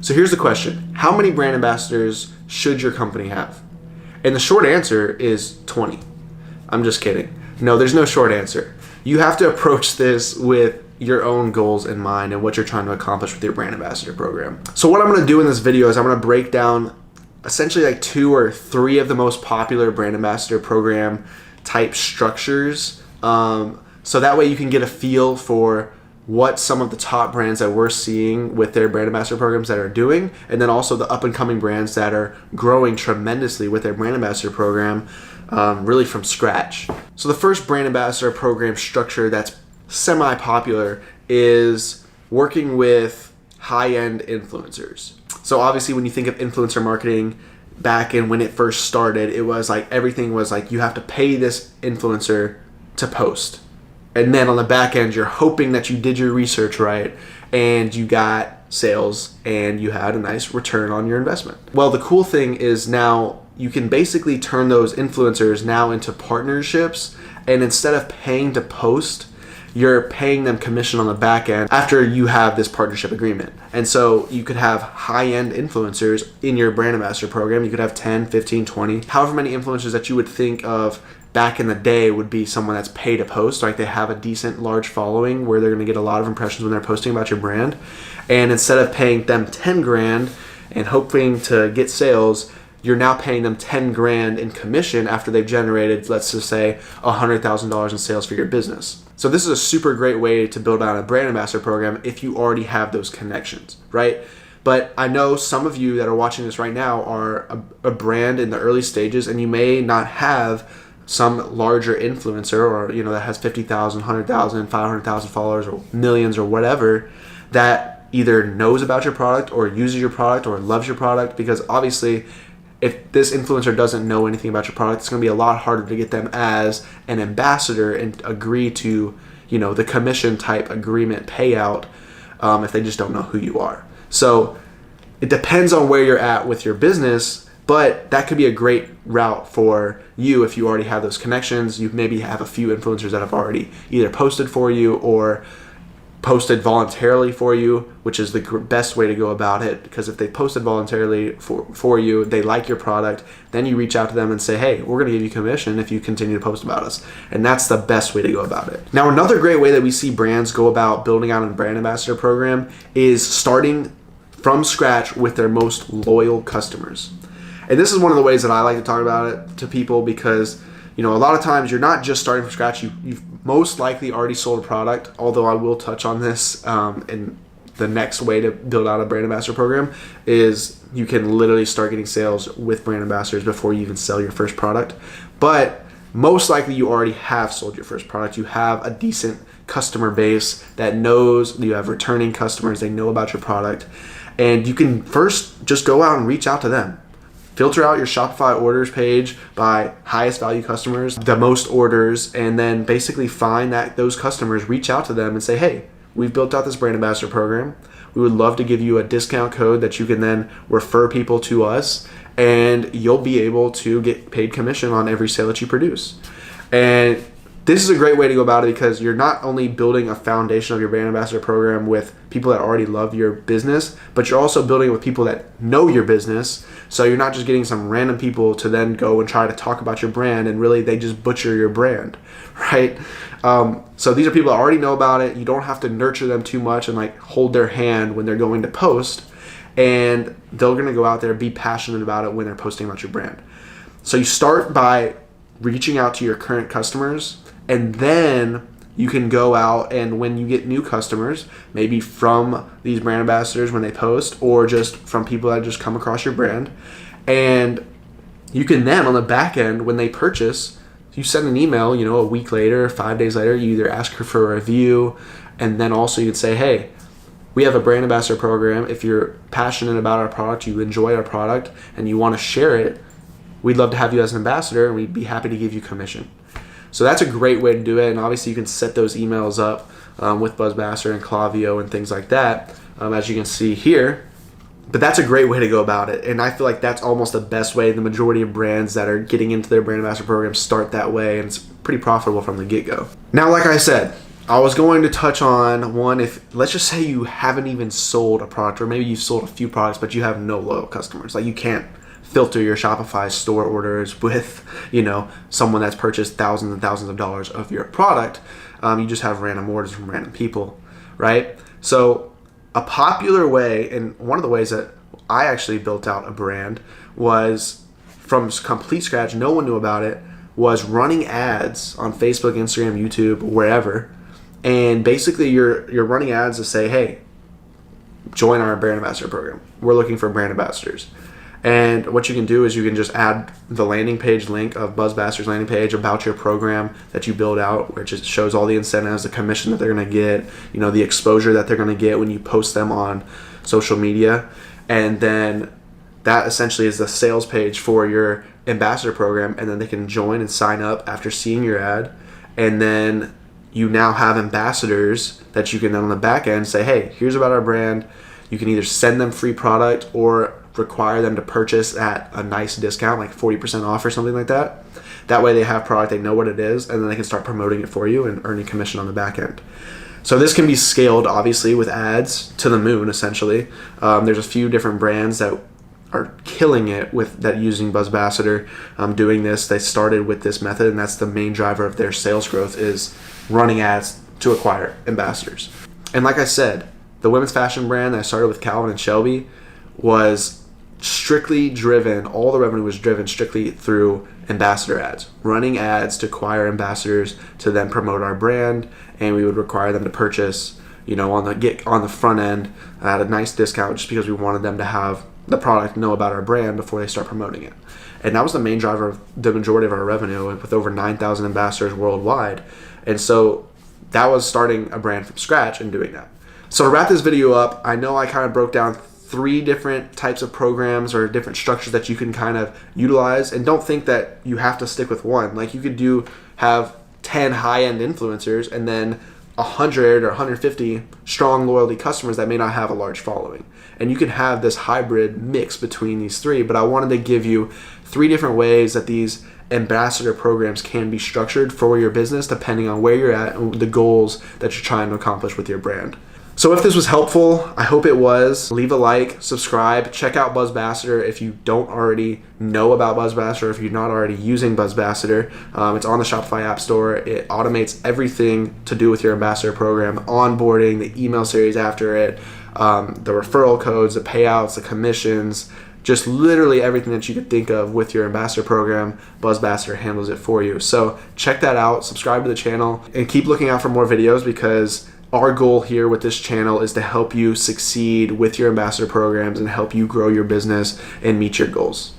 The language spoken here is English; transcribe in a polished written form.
So here's the question. How many brand ambassadors should your company have? And the short answer is 20. I'm just kidding. No, there's no short answer. You have to approach this with your own goals in mind and what you're trying to accomplish with your brand ambassador program. So what I'm going to do in this video is I'm going to break down essentially like 2 or 3 of the most popular brand ambassador program type structures. So that way you can get a feel for what some of the top brands that we're seeing with their brand ambassador programs that are doing, and then also the up and coming brands that are growing tremendously with their brand ambassador program, really from scratch. So the first brand ambassador program structure that's semi-popular is working with high-end influencers. So obviously when you think of influencer marketing back in when it first started, it was like everything was like you have to pay this influencer to post. And then on the back end, you're hoping that you did your research right and you got sales and you had a nice return on your investment. Well, the cool thing is now you can basically turn those influencers now into partnerships, and instead of paying to post, you're paying them commission on the back end after you have this partnership agreement. And so you could have high-end influencers in your brand ambassador program. You could have 10, 15, 20, however many influencers that you would think of back in the day would be someone that's pay to post, like they have a decent large following where they're going to get a lot of impressions when they're posting about your brand. And instead of paying them 10 grand and hoping to get sales, you're now paying them 10 grand in commission after they've generated, let's just say, $100,000 in sales for your business. So this is a super great way to build out a brand ambassador program if you already have those connections, right? But I know some of you that are watching this right now are a brand in the early stages, and you may not have some larger influencer or that has 50,000, 100,000, 500,000 followers or millions or whatever that either knows about your product or uses your product or loves your product. Because obviously if this influencer doesn't know anything about your product, it's going to be a lot harder to get them as an ambassador and agree to the commission type agreement payout if they just don't know who you are. So it depends on where you're at with your business, but that could be a great route for you if you already have those connections. You maybe have a few influencers that have already either posted for you or posted voluntarily for you, which is the best way to go about it, because if they posted voluntarily for you, they like your product, then you reach out to them and say, hey, we're going to give you commission if you continue to post about us. And that's the best way to go about it. Now, another great way that we see brands go about building out a brand ambassador program is starting from scratch with their most loyal customers. And this is one of the ways that I like to talk about it to people, because a lot of times you're not just starting from scratch. You've most likely already sold a product, although I will touch on this in the next way to build out a brand ambassador program is you can literally start getting sales with brand ambassadors before you even sell your first product. But most likely you already have sold your first product. You have a decent customer base that knows, you have returning customers, they know about your product, and you can first just go out and reach out to them. Filter out your Shopify orders page by highest value customers, the most orders, and then basically find that those customers, reach out to them and say, hey, we've built out this brand ambassador program. We would love to give you a discount code that you can then refer people to us, and you'll be able to get paid commission on every sale that you produce. And this is a great way to go about it, because you're not only building a foundation of your brand ambassador program with people that already love your business, but you're also building it with people that know your business. So you're not just getting some random people to then go and try to talk about your brand, and really they just butcher your brand, right? So these are people that already know about it. You don't have to nurture them too much and like hold their hand when they're going to post, and they're going to go out there and be passionate about it when they're posting about your brand. So you start by reaching out to your current customers, and then you can go out and when you get new customers, maybe from these brand ambassadors when they post, or just from people that just come across your brand, and you can then on the back end when they purchase, you send an email, a week later, 5 days later, you either ask her for a review, and then also you can say, hey, we have a brand ambassador program. If you're passionate about our product, you enjoy our product, and you want to share it, we'd love to have you as an ambassador, and we'd be happy to give you commission. So that's a great way to do it, and obviously you can set those emails up with Buzzmaster and Klaviyo and things like that, as you can see here. But that's a great way to go about it, and I feel like that's almost the best way. The majority of brands that are getting into their brand ambassador program start that way, and it's pretty profitable from the get-go. Now, like I said, I was going to touch on one, if let's just say you haven't even sold a product, or maybe you've sold a few products, but you have no loyal customers. Like, you can't filter your Shopify store orders with, someone that's purchased thousands and thousands of dollars of your product. You just have random orders from random people, right? So a popular way, and one of the ways that I actually built out a brand was from complete scratch, no one knew about it, was running ads on Facebook, Instagram, YouTube, wherever. And basically you're running ads to say, hey, join our brand ambassador program. We're looking for brand ambassadors. And what you can do is you can just add the landing page link of Buzzbassador's landing page about your program that you build out, which just shows all the incentives, the commission that they're going to get, the exposure that they're going to get when you post them on social media. And then that essentially is the sales page for your ambassador program. And then they can join and sign up after seeing your ad. And then you now have ambassadors that you can then on the back end say, hey, here's about our brand. You can either send them free product or require them to purchase at a nice discount, like 40% off or something like that. That way they have product, they know what it is, and then they can start promoting it for you and earning commission on the back end. So this can be scaled, obviously, with ads to the moon, essentially. There's a few different brands that are killing it with that using Buzzbassador, doing this. They started with this method, and that's the main driver of their sales growth, is running ads to acquire ambassadors. And like I said, the women's fashion brand that I started with Calvin and Shelby was strictly driven, all the revenue was driven strictly through ambassador ads, running ads to acquire ambassadors to then promote our brand, and we would require them to purchase, on the front end at a nice discount, just because we wanted them to have the product, know about our brand before they start promoting it. And that was the main driver of the majority of our revenue, with over 9,000 ambassadors worldwide. And so that was starting a brand from scratch and doing that. So to wrap this video up, I know I kind of broke down 3 different types of programs or different structures that you can kind of utilize, and don't think that you have to stick with one. Like, you could have 10 high-end influencers and then 100 or 150 strong loyalty customers that may not have a large following. And you can have this hybrid mix between these 3, but I wanted to give you 3 different ways that these ambassador programs can be structured for your business, depending on where you're at and the goals that you're trying to accomplish with your brand. So if this was helpful, I hope it was. Leave a like, subscribe, check out Buzzbassador if you don't already know about Buzzbassador, if you're not already using Buzzbassador. It's on the Shopify App Store. It automates everything to do with your ambassador program, onboarding, the email series after it, the referral codes, the payouts, the commissions, just literally everything that you could think of with your ambassador program. Buzzbassador handles it for you. So check that out, subscribe to the channel, and keep looking out for more videos, because our goal here with this channel is to help you succeed with your ambassador programs and help you grow your business and meet your goals.